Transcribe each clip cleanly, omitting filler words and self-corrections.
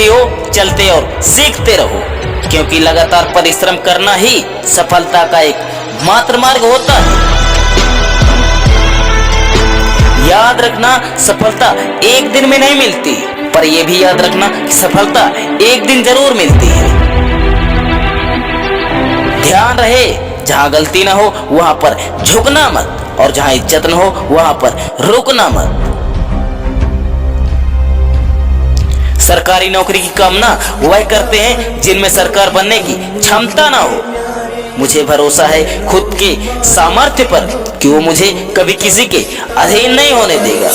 भी हो चलते और सीखते रहो, क्योंकि लगातार परिश्रम करना ही सफलता का एक मात्र मार्ग होता है। याद रखना, सफलता एक दिन में नहीं मिलती, पर यह भी याद रखना कि सफलता एक दिन जरूर मिलती है। ध्यान रहे, जहां गलती ना हो वहां पर झुकना मत, और जहां इज्जत न हो वहां पर रुकना मत। सरकारी नौकरी की कामना वह करते हैं जिनमें सरकार बनने की क्षमता ना हो। मुझे भरोसा है खुद के सामर्थ्य पर कि वो मुझे कभी किसी के अधीन नहीं होने देगा।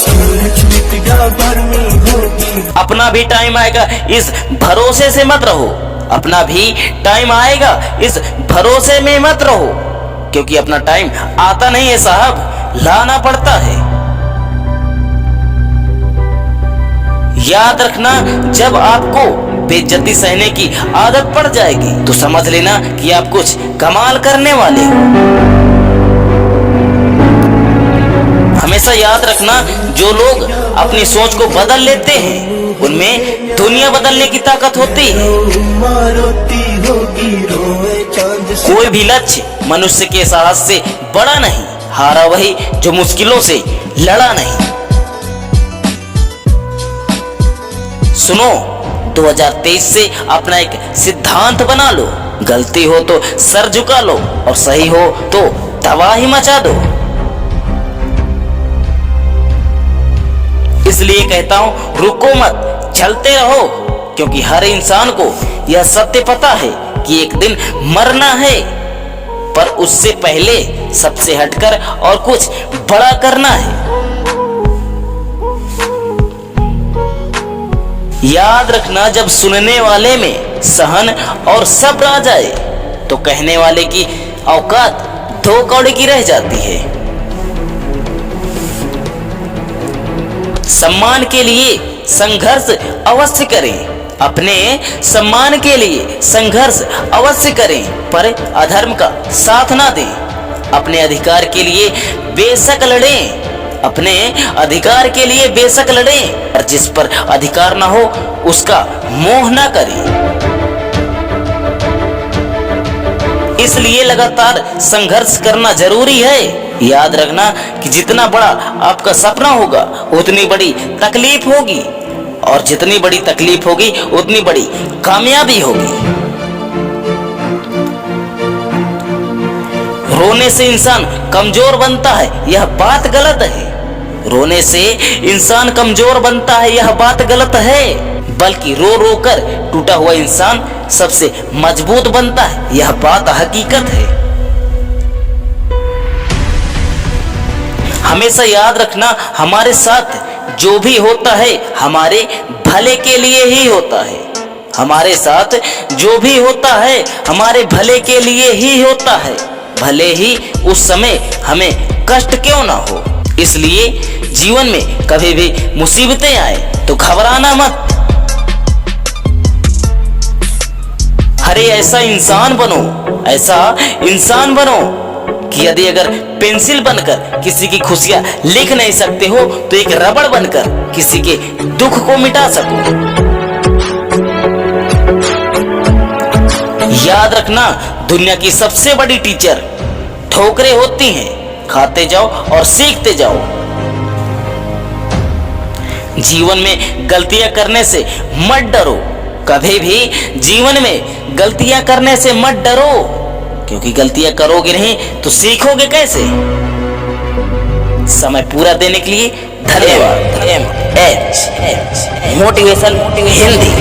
अपना भी टाइम आएगा, इस भरोसे से मत रहो। अपना भी टाइम आएगा, इस भरोसे में मत रहो, क्योंकि अपना टाइम आता नहीं है साहब, लाना पड़ता है। याद रखना, जब आपको बेइज्जती सहने की आदत पड़ जाएगी तो समझ लेना कि आप कुछ कमाल करने वाले हो। हमेशा याद रखना, जो लोग अपनी सोच को बदल लेते हैं उनमें दुनिया बदलने की ताकत होती है। कोई भी लक्ष्य मनुष्य के साहस से बड़ा नहीं, हारा वही जो मुश्किलों से लड़ा नहीं। सुनो, 2023 से अपना एक सिद्धांत बना लो, गलती हो तो सर झुका लो और सही हो तो तबाही मचा दो। इसलिए कहता हूं, रुको मत, चलते रहो, क्योंकि हर इंसान को यह सत्य पता है कि एक दिन मरना है, पर उससे पहले सबसे हटकर और कुछ बड़ा करना है। याद रखना, जब सुनने वाले में सहन और सब्र आ जाए तो कहने वाले की औकात 2 कौड़ी की रह जाती है। सम्मान के लिए संघर्ष अवश्य करें, अपने सम्मान के लिए संघर्ष अवश्य करें, पर अधर्म का साथ ना दें। अपने अधिकार के लिए बेशक लड़ें, अपने अधिकार के लिए बेशक लड़ें, और जिस पर अधिकार ना हो उसका मोह ना करें। इसलिए लगातार संघर्ष करना जरूरी है। याद रखना कि जितना बड़ा आपका सपना होगा उतनी बड़ी तकलीफ होगी, और जितनी बड़ी तकलीफ होगी उतनी बड़ी कामयाबी होगी। रोने से इंसान कमजोर बनता है, यह बात गलत है। रोने से इंसान कमजोर बनता है, यह बात गलत है, बल्कि रो रो कर टूटा हुआ इंसान सबसे मजबूत बनता है, यह बात हकीकत है। हमेशा याद रखना, हमारे साथ जो भी होता है हमारे भले के लिए ही होता है। हमारे साथ जो भी होता है हमारे भले के लिए ही होता है, भले ही उस समय हमें कष्ट क्यों ना हो। इसलिए जीवन में कभी भी मुसीबतें आए तो घबराना मत। अरे ऐसा इंसान बनो कि यदि अगर पेंसिल बनकर किसी की खुशियां लिख नहीं सकते हो तो एक रबड़ बनकर किसी के दुख को मिटा सको। याद रखना, दुनिया की सबसे बड़ी टीचर ठोकरें होती हैं, खाते जाओ और सीखते जाओ। जीवन में गलतियां करने से मत डरो, कभी भी जीवन में गलतियां करने से मत डरो, क्योंकि गलतियां करोगे नहीं तो सीखोगे कैसे। समय पूरा देने के लिए धन्यवाद। मोटिवेशन हिंदी।